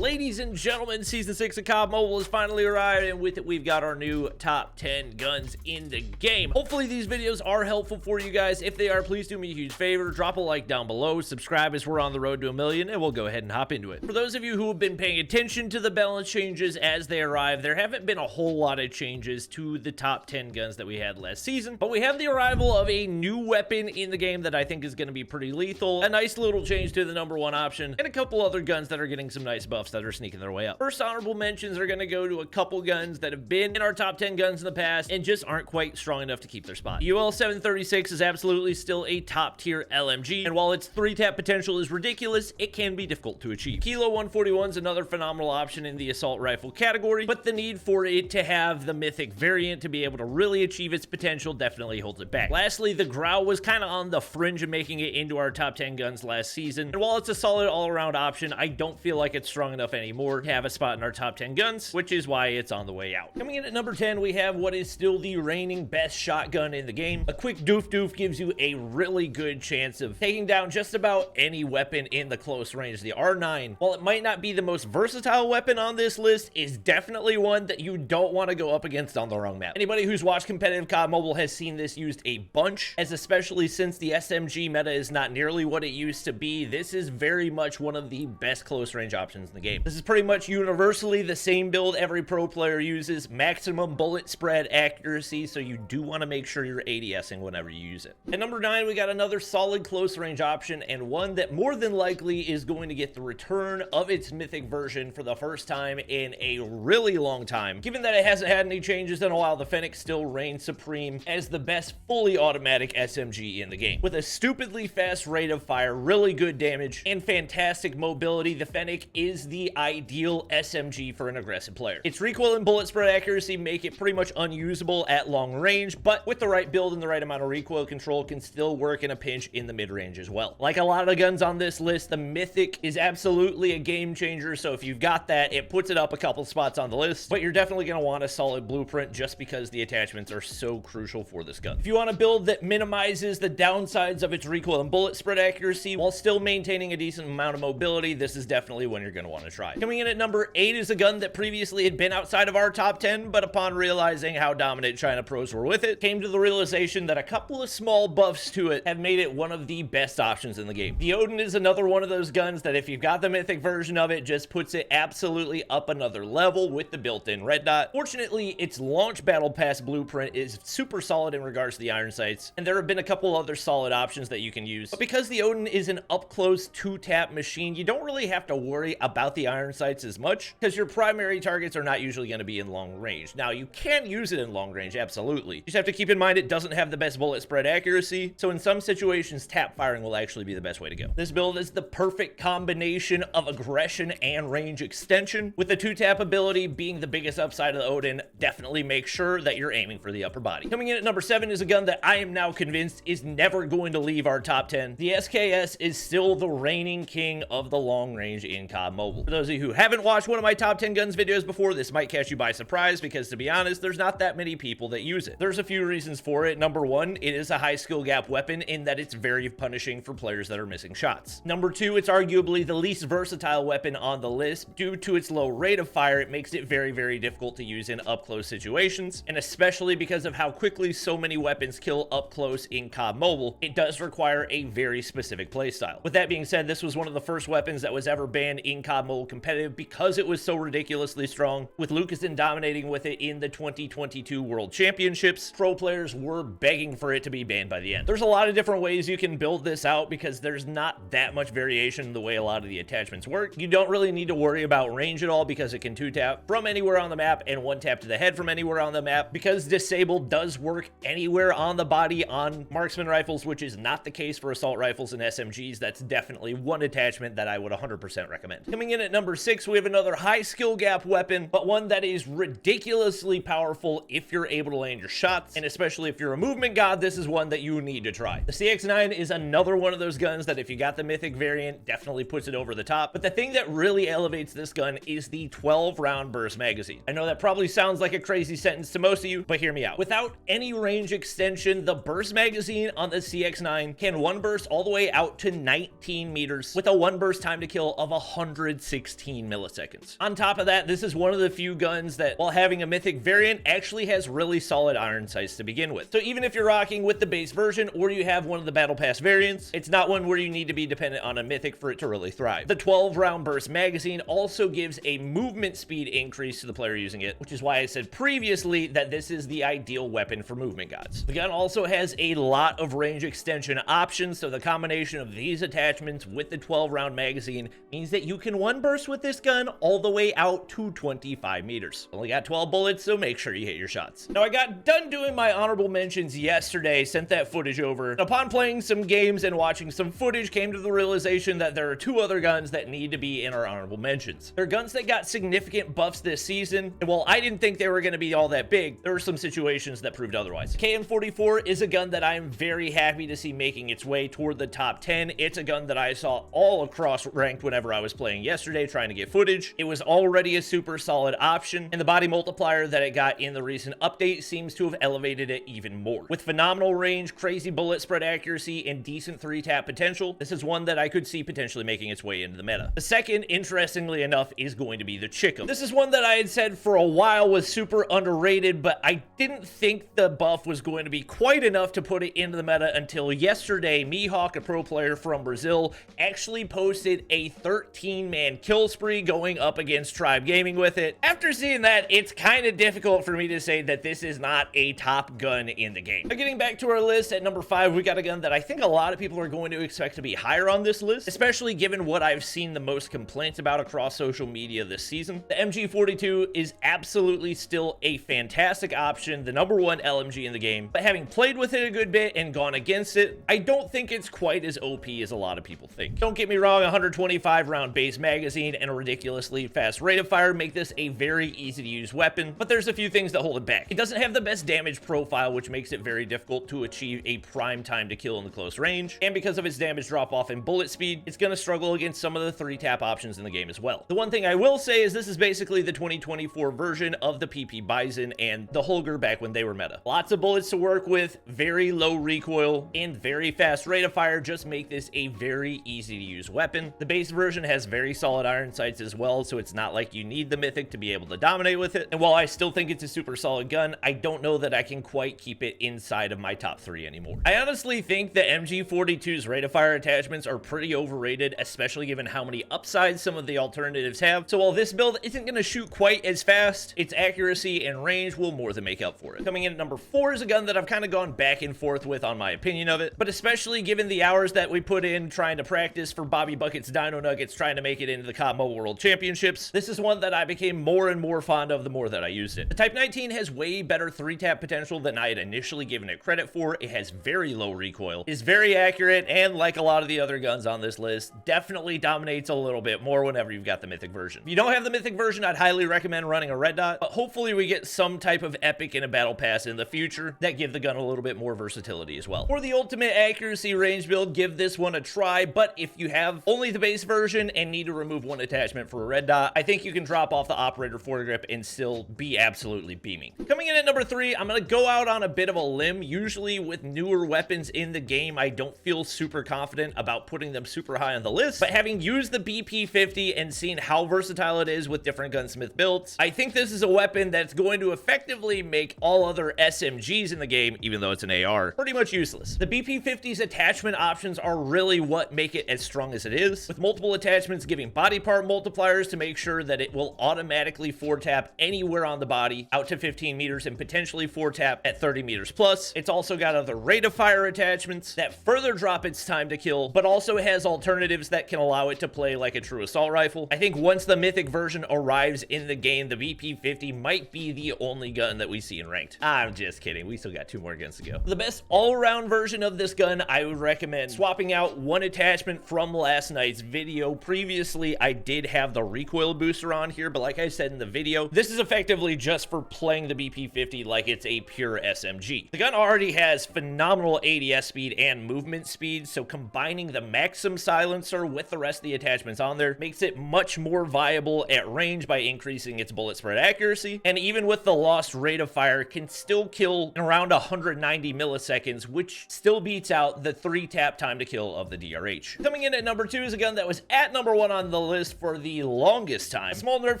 Ladies and gentlemen, Season 6 of COD Mobile has finally arrived, and with it, we've got our new top 10 guns in the game. Hopefully, these videos are helpful for you guys. If they are, please do me a huge favor. Drop a like down below, subscribe as we're on the road to 1 million, and we'll go ahead and hop into it. For those of you who have been paying attention to the balance changes as they arrive, there haven't been a whole lot of changes to the top 10 guns that we had last season, but we have the arrival of a new weapon in the game that I think is going to be pretty lethal, a nice little change to the #1 option, and a couple other guns that are getting some nice buffs that are sneaking their way up. First honorable mentions are going to go to a couple guns that have been in our top 10 guns in the past and just aren't quite strong enough to keep their spot. UL 736 is absolutely still a top tier LMG, and while its 3-tap potential is ridiculous, it can be difficult to achieve. Kilo 141 is another phenomenal option in the assault rifle category, but the need for it to have the mythic variant to be able to really achieve its potential definitely holds it back. Lastly, the Grau was kind of on the fringe of making it into our top 10 guns last season, and while it's a solid all-around option, I don't feel like it's strong enough anymore to have a spot in our top 10 guns, which is why it's on the way out. Coming in at number 10, we have what is still the reigning best shotgun in the game. A quick doof gives you a really good chance of taking down just about any weapon in the close range. The R9, while it might not be the most versatile weapon on this list, is definitely one that you don't want to go up against on the wrong map. Anybody who's watched competitive COD Mobile has seen this used a bunch, as especially since the SMG meta is not nearly what it used to be, this is very much one of the best close range options in the game. This is pretty much universally the same build every pro player uses, maximum bullet spread accuracy, so you do want to make sure you're ADSing whenever you use it. At number 9, we got another solid close range option, and one that more than likely is going to get the return of its mythic version for the first time in a really long time. Given that it hasn't had any changes in a while, the Fennec still reigns supreme as the best fully automatic SMG in the game. With a stupidly fast rate of fire, really good damage, and fantastic mobility, the Fennec is the ideal SMG for an aggressive player. Its recoil and bullet spread accuracy make it pretty much unusable at long range, but with the right build and the right amount of recoil control, can still work in a pinch in the mid-range as well. Like a lot of guns on this list, the Mythic is absolutely a game changer, so if you've got that, it puts it up a couple spots on the list, but you're definitely going to want a solid blueprint just because the attachments are so crucial for this gun. If you want a build that minimizes the downsides of its recoil and bullet spread accuracy while still maintaining a decent amount of mobility, this is definitely one you're going to want to try. Coming in at number 8 is a gun that previously had been outside of our top 10, but upon realizing how dominant China pros were with it, came to the realization that a couple of small buffs to it have made it one of the best options in the game. The Oden is another one of those guns that if you've got the mythic version of it, just puts it absolutely up another level with the built-in red dot. Fortunately, its launch battle pass blueprint is super solid in regards to the iron sights, and there have been a couple other solid options that you can use. But because the Oden is an up-close 2-tap machine, you don't really have to worry about the iron sights as much, because your primary targets are not usually going to be in long range. Now, you can use it in long range, absolutely. You just have to keep in mind it doesn't have the best bullet spread accuracy, so in some situations, tap firing will actually be the best way to go. This build is the perfect combination of aggression and range extension, with the 2-tap ability being the biggest upside of the Oden. Definitely make sure that you're aiming for the upper body. Coming in at number 7 is a gun that I am now convinced is never going to leave our top 10. The SKS is still the reigning king of the long range in COD Mobile. For those of you who haven't watched one of my top 10 guns videos before, this might catch you by surprise because, to be honest, there's not that many people that use it. There's a few reasons for it. Number 1, it is a high skill gap weapon in that it's very punishing for players that are missing shots. Number 2, it's arguably the least versatile weapon on the list. Due to its low rate of fire, it makes it very difficult to use in up-close situations, and especially because of how quickly so many weapons kill up close in COD Mobile, it does require a very specific playstyle. With that being said, this was one of the first weapons that was ever banned in COD Mobile competitive because it was so ridiculously strong, with Lucasden dominating with it in the 2022 World Championships. Pro players were begging for it to be banned by the end. There's a lot of different ways you can build this out because there's not that much variation in the way a lot of the attachments work. You don't really need to worry about range at all because it can 2-tap from anywhere on the map and 1-tap to the head from anywhere on the map. Because disabled does work anywhere on the body on marksman rifles, which is not the case for assault rifles and SMGs. That's definitely one attachment that I would 100% recommend. Coming in at number 6, we have another high skill gap weapon, but one that is ridiculously powerful if you're able to land your shots, and especially if you're a movement god, this is one that you need to try. The CX-9 is another one of those guns that if you got the mythic variant, definitely puts it over the top, but the thing that really elevates this gun is the 12-round burst magazine. I know that probably sounds like a crazy sentence to most of you, but hear me out. Without any range extension, the burst magazine on the CX-9 can one burst all the way out to 19 meters with a one burst time to kill of 100 16 milliseconds. On top of that, this is one of the few guns that, while having a mythic variant, actually has really solid iron sights to begin with. So even if you're rocking with the base version or you have one of the battle pass variants, it's not one where you need to be dependent on a mythic for it to really thrive. The 12 round burst magazine also gives a movement speed increase to the player using it, which is why I said previously that this is the ideal weapon for movement gods. The gun also has a lot of range extension options, so the combination of these attachments with the 12 round magazine means that you can one burst with this gun all the way out to 25 meters. Only got 12 bullets, so make sure you hit your shots. Now, I got done doing my honorable mentions yesterday, sent that footage over. Upon playing some games and watching some footage, came to the realization that there are two other guns that need to be in our honorable mentions. They're guns that got significant buffs this season, and while I didn't think they were going to be all that big, there were some situations that proved otherwise. KN-44 is a gun that I'm very happy to see making its way toward the top 10. It's a gun that I saw all across ranked whenever I was playing yesterday trying to get footage. It was already a super solid option, and the body multiplier that it got in the recent update seems to have elevated it even more. With phenomenal range, crazy bullet spread accuracy, and decent 3-tap potential, this is one that I could see potentially making its way into the meta. The second, interestingly enough, is going to be the Chicken. This is one that I had said for a while was super underrated, but I didn't think the buff was going to be quite enough to put it into the meta until yesterday. Mihawk, a pro player from Brazil, actually posted a 13-man kill spree going up against Tribe Gaming with it. After seeing that, it's kind of difficult for me to say that this is not a top gun in the game. Now, getting back to our list, at number 5, we got a gun that I think a lot of people are going to expect to be higher on this list, especially given what I've seen the most complaints about across social media this season. The MG42 is absolutely still a fantastic option, the #1 LMG in the game, but having played with it a good bit and gone against it, I don't think it's quite as OP as a lot of people think. Don't get me wrong, 125 round base magazine and a ridiculously fast rate of fire make this a very easy to use weapon, but there's a few things that hold it back. It doesn't have the best damage profile, which makes it very difficult to achieve a prime time to kill in the close range, and because of its damage drop off and bullet speed, it's going to struggle against some of the 3-tap options in the game as well. The one thing I will say is this is basically the 2024 version of the PP Bison and the Holger back when they were meta. Lots of bullets to work with, very low recoil, and very fast rate of fire just make this a very easy to use weapon. The base version has very solid iron sights as well, so it's not like you need the mythic to be able to dominate with it. And while I still think it's a super solid gun, I don't know that I can quite keep it inside of my top 3 anymore. I honestly think the MG42's rate of fire attachments are pretty overrated, especially given how many upsides some of the alternatives have. So while this build isn't going to shoot quite as fast, its accuracy and range will more than make up for it. Coming in at number 4 is a gun that I've kind of gone back and forth with on my opinion of it, but especially given the hours that we put in trying to practice for Bobby Bucket's Dino Nuggets trying to make it into the COD Mobile World Championships, this is one that I became more and more fond of the more that I used it. The Type 19 has way better 3-tap potential than I had initially given it credit for. It has very low recoil, is very accurate, and like a lot of the other guns on this list, definitely dominates a little bit more whenever you've got the mythic version. If you don't have the mythic version, I'd highly recommend running a red dot, but hopefully we get some type of epic in a battle pass in the future that give the gun a little bit more versatility as well. For the ultimate accuracy range build, give this one a try, but if you have only the base version and need to remove one attachment for a red dot, I think you can drop off the operator foregrip and still be absolutely beaming. Coming in at number 3, I'm going to go out on a bit of a limb. Usually with newer weapons in the game, I don't feel super confident about putting them super high on the list, but having used the BP50 and seen how versatile it is with different gunsmith builds, I think this is a weapon that's going to effectively make all other SMGs in the game, even though it's an AR, pretty much useless. The BP50's attachment options are really what make it as strong as it is, with multiple attachments giving body part multipliers to make sure that it will automatically 4-tap anywhere on the body out to 15 meters and potentially 4-tap at 30 meters plus. It's also got other rate of fire attachments that further drop its time to kill, but also has alternatives that can allow it to play like a true assault rifle. I think once the mythic version arrives in the game, the BP50 might be the only gun that we see in ranked. I'm just kidding. We still got 2 more guns to go. The best all-around version of this gun, I would recommend swapping out one attachment from last night's video. Previously, I did have the recoil booster on here, but like I said in the video, this is effectively just for playing the BP50 like it's a pure SMG. The gun already has phenomenal ADS speed and movement speed, so combining the Maxim silencer with the rest of the attachments on there makes it much more viable at range by increasing its bullet spread accuracy, and even with the lost rate of fire, can still kill in around 190 milliseconds, which still beats out the 3-tap time to kill of the DRH. Coming in at number 2 is a gun that was at number 1 on the the list for the longest time. A small nerf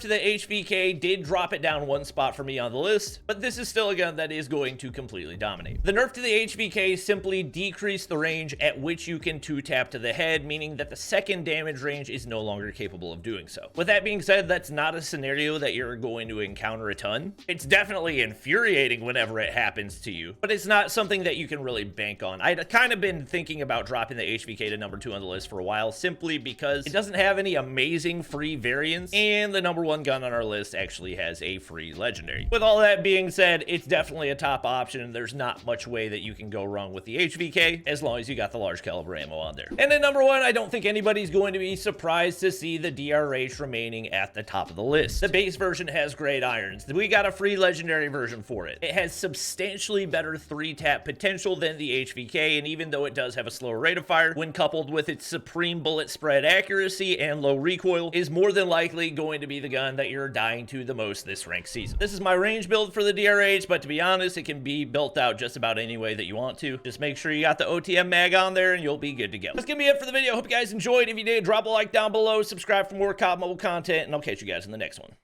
to the HVK did drop it down one spot for me on the list, but this is still a gun that is going to completely dominate. The nerf to the HVK simply decreased the range at which you can 2-tap to the head, meaning that the second damage range is no longer capable of doing so. With that being said, that's not a scenario that you're going to encounter a ton. It's definitely infuriating whenever it happens to you, but it's not something that you can really bank on. I'd kind of been thinking about dropping the HVK to number 2 on the list for a while, simply because it doesn't have any amazing free variants, and the number 1 gun on our list actually has a free legendary. With all that being said, it's definitely a top option, and there's not much way that you can go wrong with the HVK as long as you got the large caliber ammo on there. And at number 1, I don't think anybody's going to be surprised to see the DRH remaining at the top of the list. The base version has great irons. We got a free legendary version for it. It has substantially better 3-tap potential than the HVK, and even though it does have a slower rate of fire, when coupled with its supreme bullet spread accuracy and low recoil, is more than likely going to be the gun that you're dying to the most this ranked season. This is my range build for the DRH, but to be honest, it can be built out just about any way that you want to. Just make sure you got the OTM mag on there and you'll be good to go. That's gonna be it for the video. Hope you guys enjoyed. If you did, drop a like down below, subscribe for more COD mobile content, and I'll catch you guys in the next one.